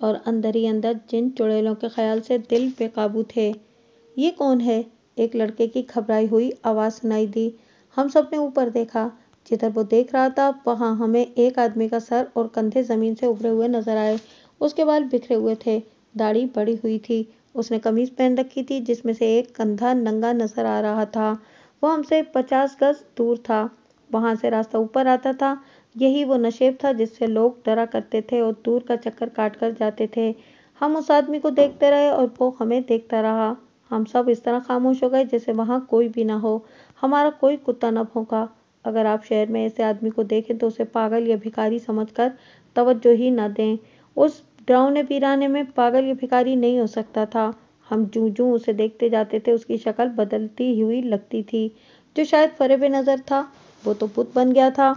اور اندر ہی اندر جن چڑیلوں کے خیال سے دل بے قابو تھے۔ یہ کون ہے؟ ایک لڑکے کی گھبرائی ہوئی آواز سنائی دی۔ ہم سب نے اوپر دیکھا۔ جدھر وہ دیکھ رہا تھا وہاں ہمیں ایک آدمی کا سر اور کندھے زمین سے ابھرے ہوئے نظر آئے۔ اس کے بال بکھرے ہوئے تھے، داڑھی بڑھی ہوئی تھی۔ اس نے قمیض پہن رکھی تھی جس میں سے ایک کندھا ننگا نظر آ رہا تھا۔ وہ ہم سے 50 گز دور تھا۔ وہاں سے راستہ اوپر آتا تھا۔ یہی وہ نشیب تھا جس سے لوگ ڈرا کرتے تھے اور دور کا چکر کاٹ کر جاتے تھے۔ ہم اس آدمی کو دیکھتے رہے اور وہ ہمیں دیکھتا رہا۔ ہم سب اس طرح خاموش ہو گئے جیسے وہاں کوئی بھی نہ ہو، ہمارا کوئی کتا نہ بھونکا۔ اگر آپ شہر میں ایسے آدمی کو دیکھیں تو اسے پاگل یا بھکاری سمجھ کر توجہ ہی نہ دیں۔ اس ڈراؤنے ویرانے میں پاگل یا بھکاری نہیں ہو سکتا تھا۔ ہم جوں جوں اسے دیکھتے جاتے تھے اس کی شکل بدلتی ہوئی لگتی تھی۔ جو شاید فریب نظر تھا وہ تو بت بن گیا تھا۔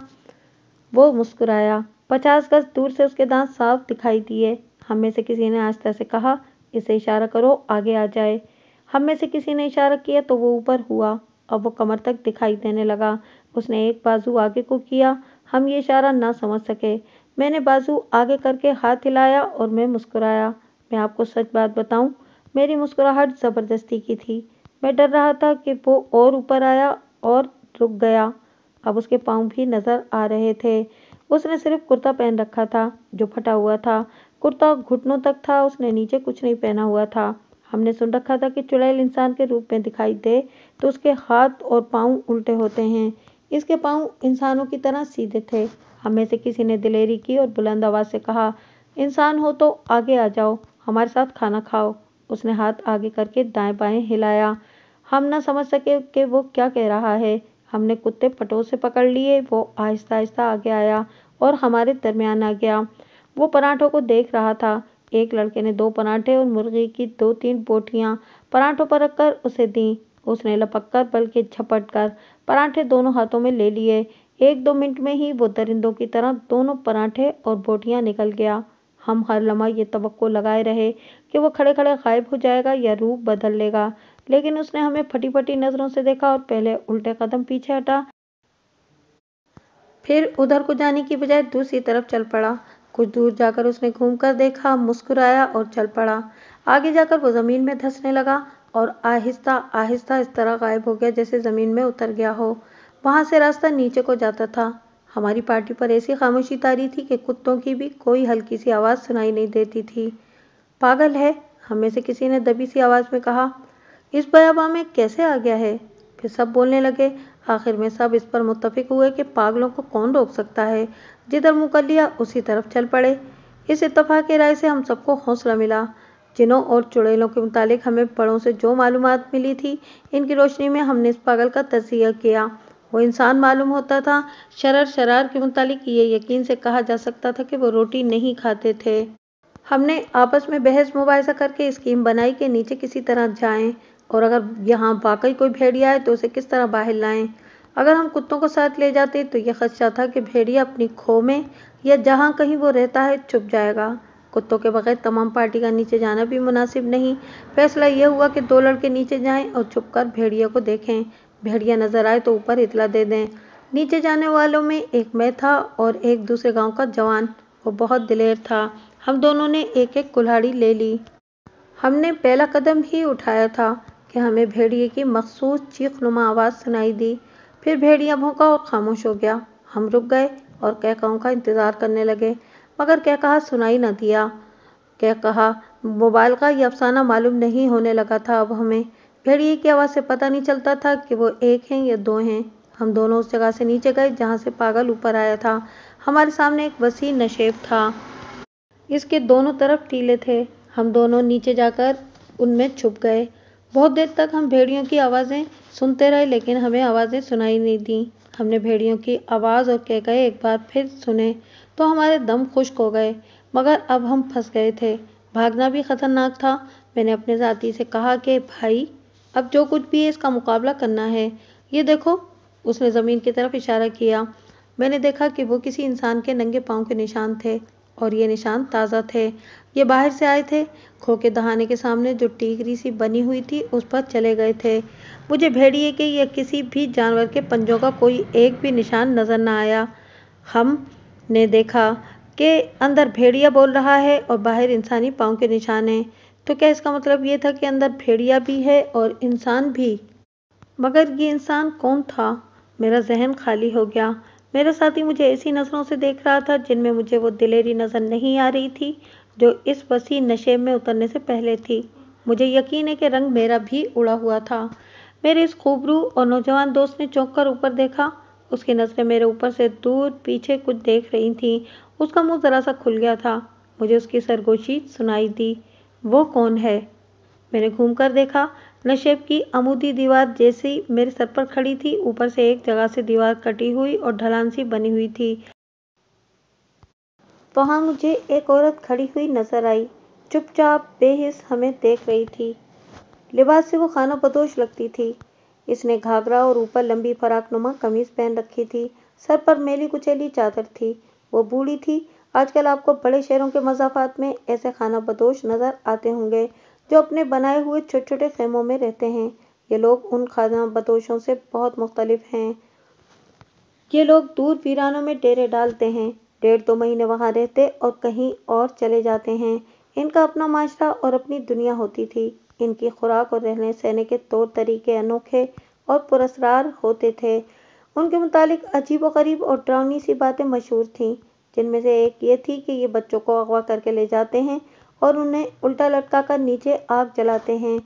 وہ مسکرایا۔ 50 گز دور سے اس کے دانت صاف دکھائی دیے۔ ہم میں سے کسی نے آہستہ سے کہا، اسے اشارہ کرو آگے آ جائے۔ ہم میں سے کسی نے اشارہ کیا تو وہ اوپر ہوا۔ اب وہ کمر تک دکھائی دینے لگا۔ اس نے ایک بازو آگے کو کیا۔ ہم یہ اشارہ نہ سمجھ سکے۔ میں نے بازو آگے کر کے ہاتھ ہلایا اور میں مسکرایا۔ میں آپ کو سچ بات بتاؤں، میری مسکراہٹ زبردستی کی تھی۔ میں ڈر رہا تھا کہ وہ اور اوپر آیا اور رک گیا۔ اب اس کے پاؤں بھی نظر آ رہے تھے۔ اس نے صرف کرتا پہن رکھا تھا جو پھٹا ہوا تھا۔ کرتا گھٹنوں تک تھا، اس نے نیچے کچھ نہیں پہنا ہوا تھا۔ ہم نے سن رکھا تھا کہ چڑیل انسان کے روپ میں دکھائی دے تو اس کے ہاتھ اور پاؤں الٹے ہوتے ہیں۔ اس کے پاؤں انسانوں کی طرح سیدھے تھے۔ ہم میں سے کسی نے دلیری کی اور بلند آواز سے کہا، انسان ہو تو آگے آ جاؤ، ہمارے ساتھ کھانا کھاؤ۔ اس نے ہاتھ آگے کر کے دائیں بائیں ہلایا۔ ہم نہ سمجھ سکے کہ وہ کیا کہہ رہا ہے۔ ہم نے کتے پٹوں سے پکڑ لیے۔ وہ آہستہ آہستہ آگے آیا اور ہمارے درمیان آ گیا۔ وہ پراٹھوں کو دیکھ رہا تھا۔ ایک لڑکے نے 2 پراٹھے اور مرغی کی 2-3 بوٹیاں پراٹھوں پر رکھ کر اسے دیں۔ اس نے لپک کر بلکہ جھپٹ کر پراٹھے دونوں ہاتھوں میں لے لیے۔ 1-2 منٹ میں ہی وہ درندوں کی طرح دونوں پراٹھے اور بوٹیاں نگل گیا۔ ہم ہر لمحہ یہ توقع لگائے رہے کہ وہ کھڑے کھڑے غائب ہو جائے گا یا روپ بدل لے گا، لیکن اس نے ہمیں پھٹی پھٹی نظروں سے دیکھا اور پہلے الٹے قدم پیچھے ہٹا، پھر ادھر کو جانے کی بجائے دوسری طرف چل پڑا۔ کچھ دور جا کر اس نے گھوم کر دیکھا، مسکرایا اور چل پڑا۔ آگے جا کر وہ زمین میں دھنسنے لگا اور آہستہ آہستہ اس طرح غائب ہو گیا جیسے زمین میں اتر گیا ہو۔ وہاں سے راستہ نیچے کو جاتا تھا۔ ہماری پارٹی پر ایسی خاموشی طاری تھی کہ کتوں کی بھی کوئی ہلکی سی آواز سنائی نہیں دیتی تھی۔ پاگل ہے، ہم میں سے کسی نے دبی سی آواز میں کہا۔ اس بیاباں میں کیسے آ گیا ہے؟ پھر سب بولنے لگے۔ آخر میں سب اس پر متفق ہوئے کہ پاگلوں کو کون روک سکتا ہے، جدھر منہ کر لیا اسی طرف چل پڑے۔ اس اتفاق رائے سے ہم سب کو حوصلہ ملا۔ جنوں اور چڑیلوں کے متعلق ہمیں بڑوں سے جو معلومات ملی تھی، ان کی روشنی میں ہم نے اس پاگل کا تجزیہ کیا۔ وہ انسان معلوم ہوتا تھا۔ شرار کے متعلق یہ یقین سے کہا جا سکتا تھا کہ وہ روٹی نہیں کھاتے تھے۔ ہم نے آپس میں بحث مباحثہ کر کے اسکیم بنائی کہ نیچے کسی طرح جائیں اور اگر یہاں واقعی کوئی بھیڑیا ہے تو اسے کس طرح باہر لائیں۔ اگر ہم کتوں کو ساتھ لے جاتے تو یہ خدشہ تھا کہ بھیڑیا اپنی کھو میں یا جہاں کہیں وہ رہتا ہے چھپ جائے گا۔ کتوں کے بغیر تمام پارٹی کا نیچے جانا بھی مناسب نہیں۔ فیصلہ یہ ہوا کہ 2 لڑکے نیچے جائیں اور چھپ کر بھیڑیا کو دیکھیں۔ بھیڑیا نظر آئے تو اوپر اطلاع دے دیں۔ نیچے جانے والوں میں ایک میں تھا اور ایک دوسرے گاؤں کا جوان۔ وہ بہت دلیر تھا۔ ہم دونوں نے ایک ایک کلہاڑی لے لی۔ ہم نے پہلا قدم ہی اٹھایا تھا کہ ہمیں بھیڑیے کی مخصوص چیخ نما آواز سنائی دی۔ پھر بھیڑیا بھونکا اور خاموش ہو گیا۔ ہم رک گئے اور قہقہوں کا انتظار کرنے لگے، مگر قہقہا سنائی نہ دیا۔ قہقہا مبالغہ یا افسانہ معلوم نہیں ہونے لگا تھا اب ہمیں۔ بھیڑیے کی آواز سے پتہ نہیں چلتا تھا کہ وہ ایک ہیں یا 2 ہیں۔ ہم دونوں اس جگہ سے نیچے گئے جہاں سے پاگل اوپر آیا تھا۔ ہمارے سامنے ایک وسیع نشیب تھا۔ اس کے دونوں طرف ٹیلے تھے۔ ہم دونوں نیچے جا کر ان میں چھپ گئے۔ بہت دیر تک ہم بھیڑیوں کی آوازیں سنتے رہے لیکن ہمیں آوازیں سنائی نہیں دیں۔ ہم نے بھیڑیوں کی آواز اور قہقہے ایک بار پھر سنے تو ہمارے دم خشک ہو گئے، مگر اب ہم پھنس گئے تھے۔ بھاگنا بھی خطرناک تھا۔ میں نے اپنے ساتھی سے کہا کہ بھائی، اب جو کچھ بھی ہے اس کا مقابلہ کرنا ہے۔ یہ دیکھو، اس نے زمین کی طرف اشارہ کیا۔ میں نے دیکھا کہ وہ کسی انسان کے ننگے پاؤں کے نشان تھے اور یہ نشان تازہ تھے۔ یہ باہر سے آئے تھے۔ کھو کے دہانے کے سامنے جو ٹیکری سی بنی ہوئی تھی اس پر چلے گئے تھے۔ مجھے بھیڑیے کے یا کسی بھی جانور کے پنجوں کا کوئی ایک بھی نشان نظر نہ آیا۔ ہم نے دیکھا کہ اندر بھیڑیا بول رہا ہے اور باہر انسانی پاؤں کے نشان ہیں۔ تو کیا اس کا مطلب یہ تھا کہ اندر بھیڑیا بھی ہے اور انسان بھی؟ مگر یہ انسان کون تھا؟ میرا ذہن خالی ہو گیا۔ میرا ساتھی مجھے ایسی نظروں سے دیکھ رہا تھا جن میں مجھے وہ دلیری نظر نہیں آ رہی تھی جو اس وسیع نشیب میں اترنے سے پہلے تھی۔ مجھے یقین ہے کہ رنگ میرا بھی اڑا ہوا تھا۔ میرے اس خوبرو اور نوجوان دوست نے چونک کر اوپر دیکھا۔ اس کی نظریں میرے اوپر سے دور پیچھے کچھ دیکھ رہی تھیں۔ اس کا منہ ذرا سا کھل گیا تھا۔ مجھے اس کی سرگوشی سنائی دی۔ وہ کون ہے؟ میں نے گھوم کر دیکھا۔ نشیب کی عمودی دیوار جیسی میرے سر پر کھڑی تھی۔ اوپر سے ایک جگہ سے دیوار کٹی ہوئی اور ڈھلان سی بنی ہوئی تھی۔ وہاں مجھے ایک عورت کھڑی ہوئی نظر آئی، چپ چاپ بے حس ہمیں دیکھ رہی تھی۔ لباس سے وہ خانہ بدوش لگتی تھی۔ اس نے گھاگھرا اور اوپر لمبی فراق نما قمیض پہن رکھی تھی۔ سر پر میلی کچیلی چادر تھی۔ وہ بوڑھی تھی۔ آج کل آپ کو بڑے شہروں کے مضافات میں ایسے خانہ بدوش نظر آتے ہوں گے جو اپنے بنائے ہوئے چھوٹے چھوٹے خیموں میں رہتے ہیں۔ یہ لوگ ان خانہ بدوشوں سے بہت مختلف ہیں۔ یہ لوگ دور ویرانوں میں ڈیرے ڈالتے ہیں، 1.5-2 مہینے وہاں رہتے اور کہیں اور چلے جاتے ہیں۔ ان کا اپنا معاشرہ اور اپنی دنیا ہوتی تھی۔ ان کی خوراک اور رہنے سہنے کے طور طریقے انوکھے اور پراسرار ہوتے تھے۔ ان کے متعلق عجیب و غریب اور ڈراؤنی سی باتیں مشہور تھیں، جن میں سے ایک یہ تھی کہ یہ بچوں کو اغوا کر کے لے جاتے ہیں اور انہیں الٹا لٹکا کر نیچے آگ جلاتے ہیں۔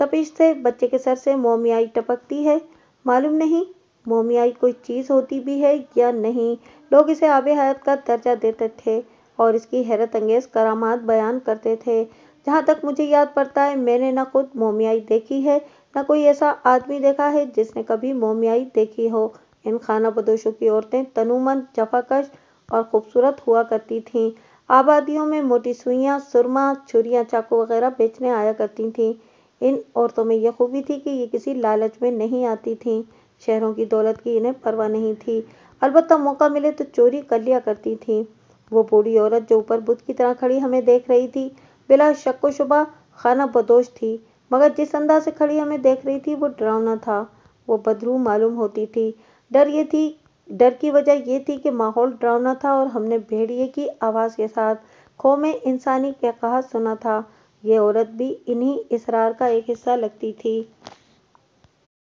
تپش سے بچے کے سر سے مومیائی ٹپکتی ہے۔ معلوم نہیں مومیائی کوئی چیز ہوتی بھی ہے یا نہیں۔ لوگ اسے آب حیات کا درجہ دیتے تھے اور اس کی حیرت انگیز کرامات بیان کرتے تھے۔ جہاں تک مجھے یاد پڑتا ہے میں نے نہ خود مومیائی دیکھی ہے نہ کوئی ایسا آدمی دیکھا ہے جس نے کبھی مومیائی دیکھی ہو۔ ان خانہ بدوشوں کی عورتیں تنومند، جفاکش اور خوبصورت ہوا کرتی تھیں۔ آبادیوں میں موٹی سوئیاں، سرما، چھریاں، چاقو وغیرہ بیچنے آیا کرتی تھیں۔ ان عورتوں میں یہ خوبی تھی کہ یہ کسی لالچ میں نہیں آتی تھیں۔ شہروں کی دولت کی انہیں پرواہ نہیں تھی، البتہ موقع ملے تو چوری کر لیا کرتی تھیں۔ وہ بوڑھی عورت جو اوپر بت کی طرح کھڑی ہمیں دیکھ رہی تھی بلا شک و شبہ خانہ بدوش تھی، مگر جس انداز سے کھڑی ہمیں دیکھ رہی تھی وہ ڈراؤنا تھا۔ وہ بدروح معلوم ہوتی تھی۔ ڈر کی وجہ یہ تھی کہ ماحول ڈراؤنا تھا اور ہم نے بھیڑیے کی آواز کے ساتھ کھو میں انسانی قہقہا سنا تھا۔ یہ عورت بھی انہی اسرار کا ایک حصہ لگتی تھی۔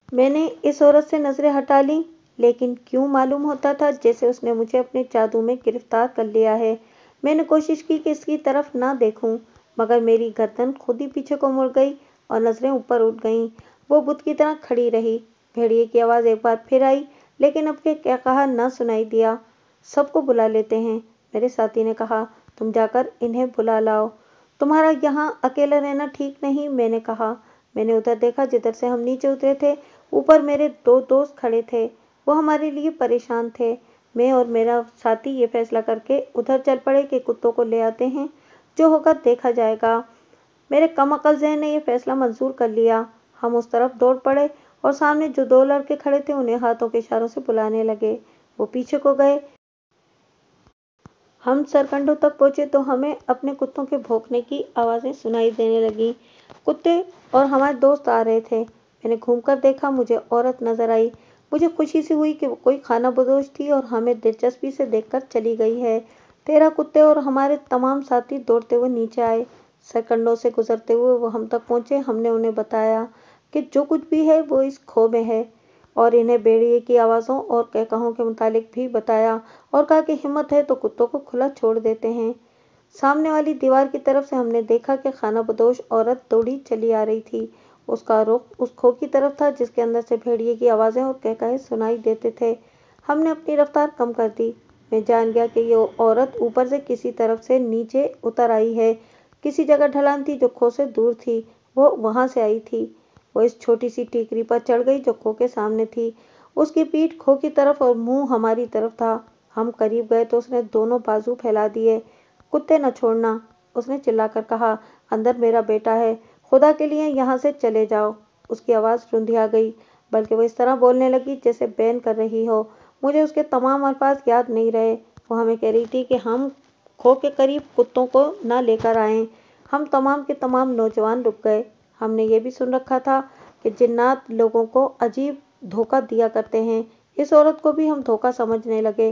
میں نے اس عورت سے نظریں ہٹا لیں، لیکن کیوں معلوم ہوتا تھا جیسے اس نے مجھے اپنے جادو میں گرفتار کر لیا ہے۔ میں نے کوشش کی کہ اس کی طرف نہ دیکھوں، مگر میری گردن خود ہی پیچھے کو مڑ گئی اور نظریں اوپر اٹھ گئیں۔ وہ بت کی طرح کھڑی رہی۔ بھیڑیے کی آواز ایک بار پھر آئی، لیکن اب یہ قہقہا نہ سنائی دیا۔ سب کو بلا لیتے ہیں، میرے ساتھی نے کہا۔ تم جا کر انہیں بلا لاؤ۔ تمہارا یہاں اکیلا رہنا ٹھیک نہیں، میں نے کہا۔ میں نے ادھر دیکھا جدھر سے ہم نیچے اترے تھے۔ اوپر میرے 2 دوست کھڑے تھے۔ وہ ہمارے لیے پریشان تھے۔ میں اور میرا ساتھی یہ فیصلہ کر کے ادھر چل پڑے کہ کتوں کو لے آتے ہیں، جو ہوگا دیکھا جائے گا۔ میرے کم عقل ذہن نے یہ فیصلہ منظور کر لیا۔ ہم اس طرف دوڑ پڑے اور سامنے جو 2 لڑکے کھڑے تھے انہیں ہاتھوں کے اشاروں سے بلانے لگے۔ وہ پیچھے کو گئے۔ ہم سرکنڈوں تک پہنچے تو ہمیں اپنے کتوں کے بھونکنے کی آوازیں سنائی دینے لگیں۔ کتے اور ہمارے دوست آ رہے تھے۔ میں نے گھوم کر دیکھا، مجھے عورت نظر آئی۔ مجھے خوشی سی ہوئی کہ وہ کوئی خانہ بدوش تھی اور ہمیں دلچسپی سے دیکھ کر چلی گئی ہے۔ 13 کتے اور ہمارے تمام ساتھی دوڑتے ہوئے نیچے آئے۔ سرکنڈوں سے گزرتے ہوئے وہ ہم تک پہنچے۔ ہم نے انہیں بتایا کہ جو کچھ بھی ہے وہ اس کھو میں ہے، اور انہیں بھیڑیے کی آوازوں اور قہقہوں کے متعلق بھی بتایا، اور کہا کہ ہمت ہے تو کتوں کو کھلا چھوڑ دیتے ہیں۔ سامنے والی دیوار کی طرف سے ہم نے دیکھا کہ خانہ بدوش عورت دوڑی چلی آ رہی تھی۔ اس کا رخ اس کھو کی طرف تھا جس کے اندر سے بھیڑیے کی آوازیں اور قہقہے سنائی دیتے تھے۔ ہم نے اپنی رفتار کم کر دی۔ میں جان گیا کہ یہ عورت اوپر سے کسی طرف سے نیچے اتر آئی ہے۔ کسی جگہ ڈھلان تھی جو کھو سے دور تھی، وہ وہاں سے آئی تھی۔ وہ اس چھوٹی سی ٹیکری پر چڑھ گئی جو کھو کے سامنے تھی۔ اس کی پیٹھ کھو کی طرف اور منہ ہماری طرف تھا۔ ہم قریب گئے تو اس نے دونوں بازو پھیلا دیے۔ کتے نہ چھوڑنا، اس نے چلا کر کہا۔ اندر میرا بیٹا ہے، خدا کے لیے یہاں سے چلے جاؤ۔ اس کی آواز رندھیا گئی، بلکہ وہ اس طرح بولنے لگی جیسے بین کر رہی ہو۔ مجھے اس کے تمام الفاظ یاد نہیں رہے۔ وہ ہمیں کہہ رہی تھی کہ ہم کھو کے قریب کتوں کو نہ لے کر آئیں۔ ہم تمام کے تمام نوجوان رک گئے۔ ہم نے یہ بھی سن رکھا تھا کہ جنات لوگوں کو عجیب دھوکہ دیا کرتے ہیں۔ اس عورت کو بھی ہم دھوکہ سمجھنے لگے۔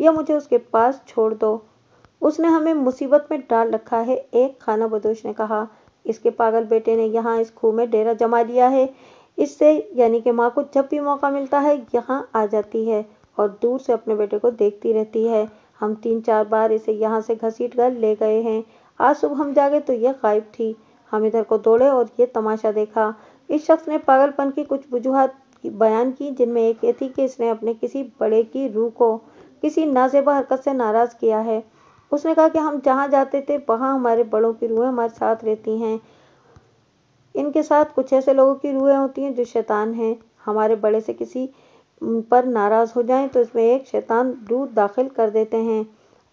یا مجھے اس کے پاس چھوڑ دو۔ اس نے ہمیں مصیبت میں ڈال رکھا ہے، ایک خانہ بدوش نے کہا۔ اس کے پاگل بیٹے نے یہاں اس کھوہ میں ڈیرا جما لیا ہے۔ اس سے یعنی کہ ماں کو جب بھی موقع ملتا ہے یہاں آ جاتی ہے اور دور سے اپنے بیٹے کو دیکھتی رہتی ہے۔ ہم 3-4 بار اسے یہاں سے گھسیٹ کر لے گئے ہیں۔ آج صبح ہم جاگے تو یہ غائب تھی۔ ہم ادھر کو دوڑے اور یہ تماشا دیکھا۔ اس شخص نے پاگل پن کی کچھ وجوہات بیان کی، جن میں ایک یہ تھی کہ اس نے اپنے کسی بڑے کی روح کو کسی نازیبا حرکت سے ناراض کیا ہے۔ اس نے کہا کہ ہم جہاں جاتے تھے وہاں ہمارے بڑوں کی روحیں ہمارے ساتھ رہتی ہیں۔ ان کے ساتھ کچھ ایسے لوگوں کی روحیں ہوتی ہیں جو شیطان ہیں۔ ہمارے بڑے سے کسی پر ناراض ہو جائیں تو اس میں ایک شیطان روح داخل کر دیتے ہیں۔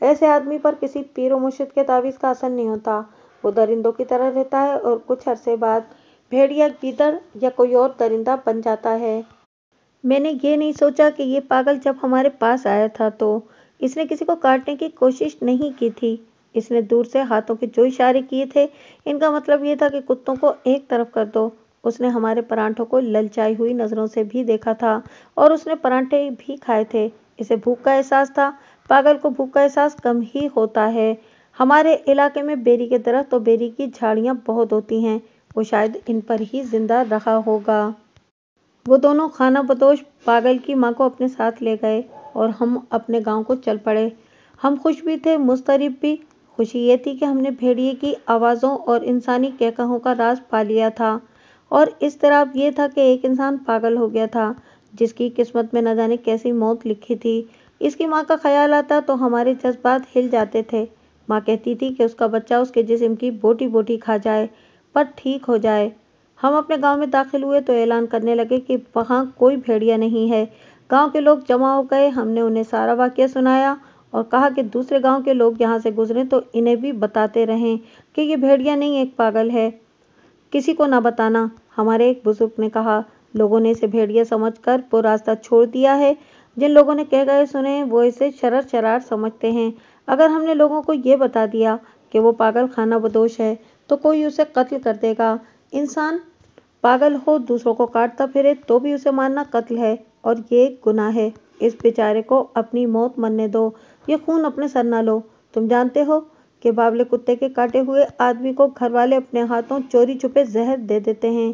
ایسے آدمی پر کسی پیر و مرشد کے تعویذ کا اثر نہیں ہوتا، وہ درندوں کی طرح رہتا ہے اور کچھ عرصے بعد بھیڑیا، گیدڑ یا کوئی اور درندہ بن جاتا ہے۔ میں نے یہ نہیں سوچا کہ یہ پاگل جب ہمارے پاس آیا تھا تو اس نے کسی کو کاٹنے کی کوشش نہیں کی تھی۔ اس نے دور سے ہاتھوں کے جو اشارے کیے تھے ان کا مطلب یہ تھا کہ کتوں کو ایک طرف کر دو۔ اس نے ہمارے پرانٹھوں کو للچائی ہوئی نظروں سے بھی دیکھا تھا اور اس نے پرانٹھے بھی کھائے تھے۔ اسے بھوک کا احساس تھا۔ پاگل کو بھوک کا احساس کم ہی ہوتا ہے۔ ہمارے علاقے میں بیری کے درخت اور بیری کی جھاڑیاں بہت ہوتی ہیں، وہ شاید ان پر ہی زندہ رہا ہوگا۔ وہ دونوں خانہ بدوش پاگل کی ماں کو اپنے ساتھ لے گئے اور ہم اپنے گاؤں کو چل پڑے۔ ہم خوش بھی تھے، مضطرب بھی۔ خوشی یہ تھی کہ ہم نے بھیڑیے کی آوازوں اور انسانی کہکہوں کا راز پا لیا تھا، اور اضطراب یہ تھا کہ ایک انسان پاگل ہو گیا تھا جس کی قسمت میں نہ جانے کیسی موت لکھی تھی۔ اس کی ماں کا خیال آتا تو ہمارے جذبات ہل جاتے تھے۔ ماں کہتی تھی کہ اس کا بچہ اس کے جسم کی بوٹی بوٹی کھا جائے پر ٹھیک ہو جائے۔ ہم اپنے گاؤں میں داخل ہوئے تو اعلان کرنے لگے کہ وہاں کوئی بھیڑیا نہیں ہے۔ گاؤں کے لوگ جمع ہو گئے۔ ہم نے انہیں سارا واقعہ سنایا اور کہا کہ دوسرے گاؤں کے لوگ یہاں سے گزریں تو انہیں بھی بتاتے رہیں کہ یہ بھیڑیا نہیں ایک پاگل ہے، کسی کو نہ بتانا۔ ہمارے ایک بزرگ نے کہا، لوگوں نے اسے بھیڑیا سمجھ کر وہ راستہ چھوڑ دیا ہے۔ جن لوگوں نے کہہ گئے سنے ہیں وہ اسے شرر شرار سمجھتے ہیں۔ اگر ہم نے لوگوں کو یہ بتا دیا کہ وہ پاگل خانہ بدوش ہے تو کوئی اسے قتل کر دے گا۔ انسان پاگل ہو، دوسروں کو کاٹتا پھرے تو بھی اسے مارنا قتل ہے اور یہ ایک گناہ ہے۔ اس بیچارے کو اپنی موت مرنے دو، یہ خون اپنے سر نہ لو۔ تم جانتے ہو کہ باولے کتے کے کاٹے ہوئے آدمی کو گھر والے اپنے ہاتھوں چوری چھپے زہر دے دیتے ہیں۔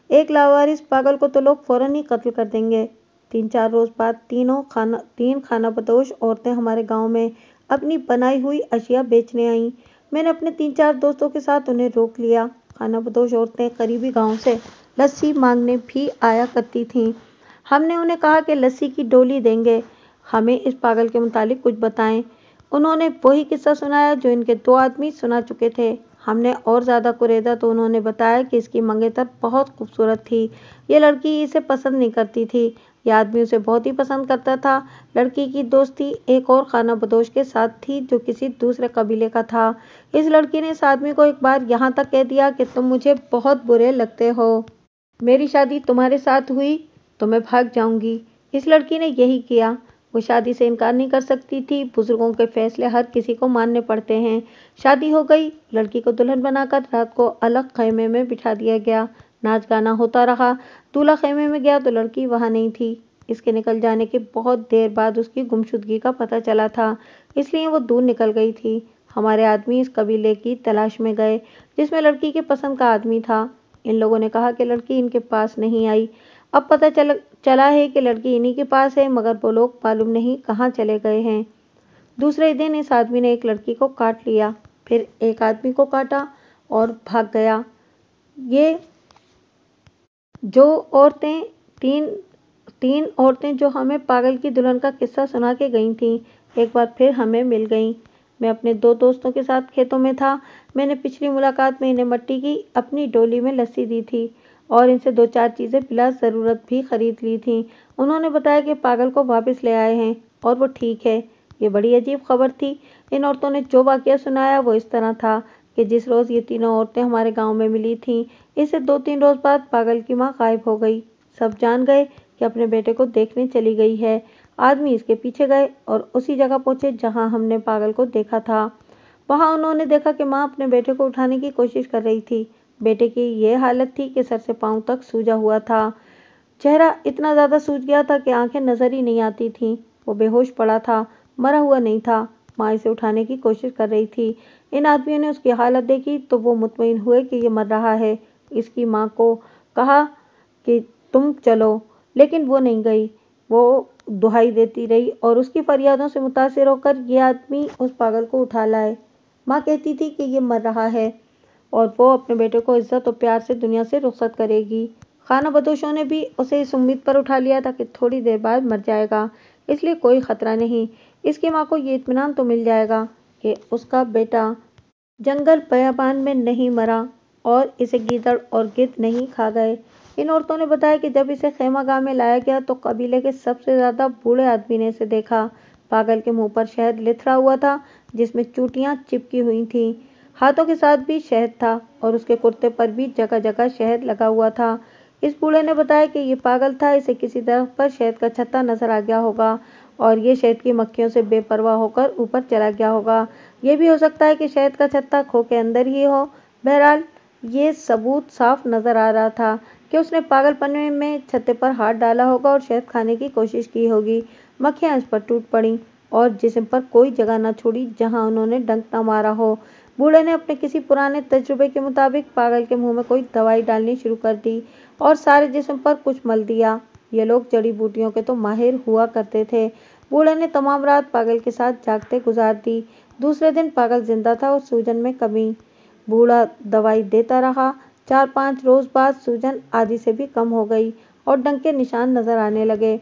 ایک لاوارث پاگل کو تو لوگ فوراً ہی قتل کر دیں گے۔ 3-4 روز بعد 3 خانہ بدوش عورتیں ہمارے گاؤں میں اپنی بنائی ہوئی اشیاء بیچنے آئیں۔ میں نے اپنے 3-4 دوستوں کے ساتھ انہیں روک لیا۔ خانہ بدوش عورتیں قریبی گاؤں سے لسی مانگنے بھی آیا کرتی تھیں۔ ہم نے انہیں کہا کہ لسی کی ڈولی دیں گے، ہمیں اس پاگل کے متعلق کچھ بتائیں۔ انہوں نے وہی قصہ سنایا جو ان کے 2 آدمی سنا چکے تھے۔ ہم نے اور زیادہ کریدا تو انہوں نے بتایا کہ اس کی منگیتر بہت خوبصورت تھی، یہ لڑکی اسے پسند نہیں کرتی تھی، یہ آدمی اسے بہت ہی پسند کرتا تھا۔ لڑکی کی دوستی ایک اور خانہ بدوش کے ساتھ تھی جو کسی دوسرے قبیلے کا تھا۔ اس لڑکی نے اس آدمی کو ایک بار یہاں تک کہہ دیا کہ تم مجھے بہت برے لگتے ہو، میری شادی تمہارے ساتھ ہوئی تو میں بھاگ جاؤں گی۔ اس لڑکی نے یہی کیا۔ وہ شادی سے انکار نہیں کر سکتی تھی، بزرگوں کے فیصلے ہر کسی کو ماننے پڑتے ہیں۔ شادی ہو گئی، لڑکی کو دلہن بنا کر رات کو الگ خیمے میں بٹھا دیا گیا، ناچ گانا ہوتا رہا۔ دولہا خیمے میں گیا تو لڑکی وہاں نہیں تھی۔ اس کے نکل جانے کے بہت دیر بعد اس کی گمشدگی کا پتہ چلا تھا، اس لیے وہ دور نکل گئی تھی۔ ہمارے آدمی اس قبیلے کی تلاش میں گئے جس میں لڑکی کے پسند کا آدمی تھا۔ ان لوگوں نے کہا کہ لڑکی ان کے پاس نہیں آئی۔ اب پتہ چلا ہے کہ لڑکی انہی کے پاس ہے، مگر وہ لوگ معلوم نہیں کہاں چلے گئے ہیں۔ دوسرے دن اس آدمی نے ایک لڑکی کو کاٹ لیا، پھر ایک آدمی کو کاٹا اور بھاگ گیا۔ یہ جو عورتیں تین عورتیں جو ہمیں پاگل کی دلہن کا قصہ سنا کے گئی تھیں، ایک بار پھر ہمیں مل گئیں۔ میں اپنے 2 دوستوں کے ساتھ کھیتوں میں تھا۔ میں نے پچھلی ملاقات میں انہیں مٹی کی اپنی ڈولی میں لسی دی تھی اور ان سے 2-4 چیزیں بلا ضرورت بھی خرید لی تھیں۔ انہوں نے بتایا کہ پاگل کو واپس لے آئے ہیں اور وہ ٹھیک ہے۔ یہ بڑی عجیب خبر تھی۔ ان عورتوں نے جو واقعہ سنایا وہ اس طرح تھا کہ جس روز یہ تینوں عورتیں ہمارے گاؤں میں ملی تھیں، اس سے 2-3 روز بعد پاگل کی ماں غائب ہو گئی۔ سب جان گئے کہ اپنے بیٹے کو دیکھنے چلی گئی ہے۔ آدمی اس کے پیچھے گئے اور اسی جگہ پہنچے جہاں ہم نے پاگل کو دیکھا تھا۔ وہاں انہوں نے دیکھا کہ ماں اپنے بیٹے کو اٹھانے کی کوشش کر رہی تھی۔ بیٹے کی یہ حالت تھی کہ سر سے پاؤں تک سوجا ہوا تھا، چہرہ اتنا زیادہ سوج گیا تھا کہ آنکھیں نظر ہی نہیں آتی تھیں۔ وہ بے ہوش پڑا تھا۔ مرا ہوا نہیں تھا۔ ماں اسے اٹھانے کی کوشش کر رہی تھی۔ ان آدمیوں نے اس کی حالت دیکھی تو وہ مطمئن ہوئے کہ یہ مر رہا ہے۔ اس کی ماں کو کہا کہ تم چلو، لیکن وہ نہیں گئی۔ وہ دہائی دیتی رہی اور اس کی فریادوں سے متاثر ہو کر یہ آدمی اس پاگل کو اٹھا لائے۔ ماں کہتی تھی کہ یہ مر رہا ہے اور وہ اپنے بیٹے کو عزت اور پیار سے دنیا سے رخصت کرے گی۔ خانہ بدوشوں نے بھی اسے اس امید پر اٹھا لیا تھا کہ تھوڑی دیر بعد مر جائے گا، اس لیے کوئی خطرہ نہیں۔ اس کی ماں کو یہ اطمینان تو مل جائے گا کہ اس کا بیٹا جنگل بیابان میں نہیں مرا اور اسے گیدڑ اور گدھ نہیں کھا گئے۔ ان عورتوں نے بتایا کہ جب اسے خیمہ گاہ میں لایا گیا تو قبیلے کے سب سے زیادہ بوڑھے آدمی نے اسے دیکھا۔ پاگل کے منہ پر شہد لتھڑا ہوا تھا جس میں چونٹیاں چپکی ہوئی تھیں۔ ہاتھوں کے ساتھ بھی شہد تھا اور اس کے کرتے پر بھی جگہ جگہ شہد لگا ہوا تھا۔ اس بوڑھے نے بتایا کہ یہ پاگل تھا، اسے کسی درخت پر شہد کا چھتا نظر آ گیا ہوگا اور یہ شہد کی مکھیوں سے بے پرواہ ہو کر اوپر چلا گیا ہوگا۔ یہ بھی ہو سکتا ہے کہ شہد کا چھتا کھو کے اندر ہی ہو۔ بہرحال یہ ثبوت صاف نظر آ رہا تھا کہ اس نے پاگل پنے میں چھتے پر ہاتھ ڈالا ہوگا اور شہد کھانے کی کوشش کی ہوگی۔ مکھیاں اس پر ٹوٹ پڑیں اور جسم پر کوئی جگہ نہ چھوڑی جہاں انہوں نے ڈنک نہ مارا ہو۔ بوڑھے نے اپنے کسی پرانے تجربے کے مطابق پاگل کے منہ میں کوئی دوائی ڈالنی شروع کر دی اور سارے جسم پر کچھ مل دیا۔ یہ لوگ جڑی بوٹیوں کے تو ماہر ہوا کرتے تھے۔ بوڑھے نے تمام رات پاگل کے ساتھ جاگتے گزار دی۔ دوسرے دن پاگل زندہ تھا اور سوجن میں کمی۔ بوڑھا دوائی دیتا رہا۔ 4-5 روز بعد سوجن آدھی سے بھی کم ہو گئی اور ڈنک کے نشان نظر آنے لگے۔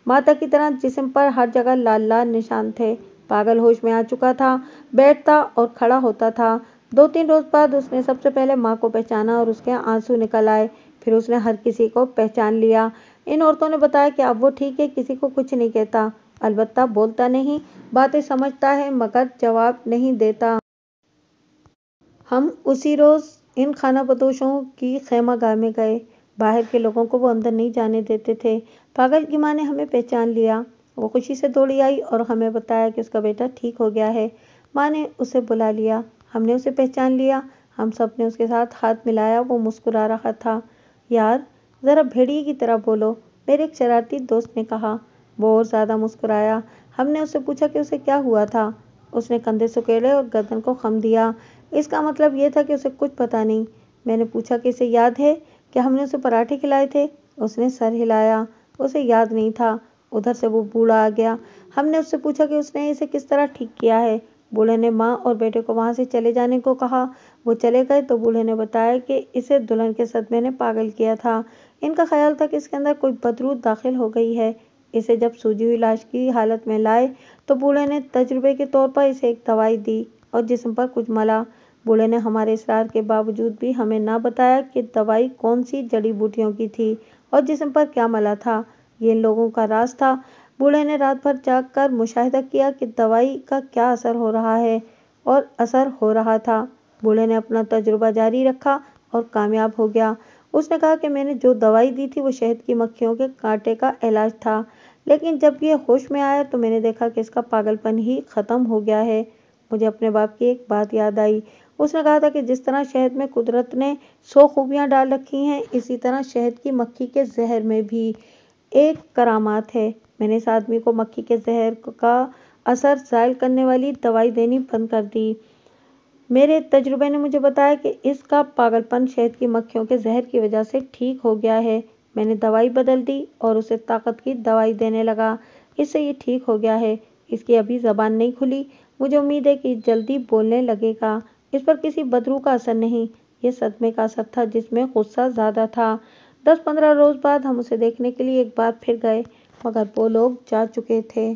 ماتا کی طرح جسم پر ہر جگہ لال لال نشان تھے۔ پاگل ہوش میں آ چکا تھا، بیٹھتا اور کھڑا ہوتا تھا۔ 2-3 روز بعد اس نے سب سے پہلے ماں کو پہچانا اور اس کے آنسو نکل آئے۔ پھر اس نے ہر کسی کو پہچان لیا۔ ان عورتوں نے بتایا کہ اب وہ ٹھیک ہے، کسی کو کچھ نہیں کہتا، البتہ بولتا نہیں، باتیں سمجھتا ہے مگر جواب نہیں دیتا۔ ہم اسی روز ان خانہ بدوشوں کی خیمہ گاہ میں گئے۔ باہر کے لوگوں کو وہ اندر نہیں جانے دیتے تھے۔ پاگل کی ماں نے ہمیں پہچان لیا۔ وہ خوشی سے دوڑی آئی اور ہمیں بتایا کہ اس کا بیٹا ٹھیک ہو گیا ہے۔ ماں نے اسے بلا لیا، ہم نے اسے پہچان لیا، ہم سب نے اس کے ساتھ ہاتھ ملایا۔ وہ مسکرا رہا تھا۔ یار ذرا بھیڑیے کی طرح بولو، میرے ایک شرارتی دوست نے کہا۔ وہ اور زیادہ مسکرایا۔ ہم نے اس سے پوچھا کہ اسے کیا ہوا تھا۔ اس نے کندھے سکیڑے اور گردن کو خم دیا۔ اس کا مطلب یہ تھا کہ اسے کچھ پتہ نہیں۔ میں نے پوچھا کہ اسے یاد ہے کہ ہم نے اسے پراٹھے کھلائے تھے؟ اس نے سر ہلایا۔ اسے یاد نہیں تھا۔ ادھر سے وہ بوڑھا آ گیا۔ ہم نے اس سے پوچھا کہ اس نے اسے کس طرح ٹھیک کیا ہے؟ بوڑھے نے ماں اور بیٹے کو وہاں سے چلے جانے کو کہا۔ وہ چلے گئے تو بوڑھے نے بتایا کہ اسے دلہن کے صدمے نے پاگل کیا تھا۔ ان کا خیال تھا کہ اس کے اندر کوئی بدروح داخل ہو گئی ہے۔ اسے جب سوجی ہوئی لاش کی حالت میں لائے تو بوڑھے نے تجربے کے طور پر اسے ایک دوائی دی اور جسم پر کچھ ملا۔ بوڑھے نے ہمارے اصرار کے باوجود بھی ہمیں نہ بتایا کہ دوائی کون سی جڑی بوٹیوں کی تھی اور جسم پر کیا ملا تھا۔ یہ ان لوگوں کا راز تھا۔ بوڑھے نے رات بھر جاگ کر مشاہدہ کیا کہ دوائی کا کیا اثر ہو رہا ہے، اور اثر ہو رہا تھا۔ بوڑھے نے اپنا تجربہ جاری رکھا اور کامیاب ہو گیا۔ اس نے کہا کہ میں نے جو دوائی دی تھی وہ شہد کی مکھیوں کے کانٹے کا علاج تھا، لیکن جب یہ ہوش میں آیا تو میں نے دیکھا کہ اس کا پاگل پن ہی ختم ہو گیا ہے۔ مجھے اپنے باپ کی ایک بات یاد آئی۔ اس نے کہا تھا کہ جس طرح شہد میں قدرت نے 100 خوبیاں ڈال رکھی ہیں، اسی طرح شہد کی مکھی کے زہر میں بھی ایک کرامات ہے۔ میں نے اس آدمی کو مکھی کے زہر کا اثر زائل کرنے والی دوائی دینی بند کر دی۔ میرے تجربے نے مجھے بتایا کہ اس کا پاگل پن شہد کی مکھیوں کے زہر کی وجہ سے ٹھیک ہو گیا ہے۔ میں نے دوائی بدل دی اور اسے طاقت کی دوائی دینے لگا۔ اس سے یہ ٹھیک ہو گیا ہے۔ اس کی ابھی زبان نہیں کھلی۔ مجھے امید ہے کہ جلدی بولنے لگے گا۔ اس پر کسی بدروح کا اثر نہیں، یہ صدمے کا اثر تھا جس میں غصہ زیادہ تھا۔ 10-15 روز بعد ہم اسے دیکھنے کے لیے ایک بار پھر گئے، مگر وہ لوگ جا چکے تھے۔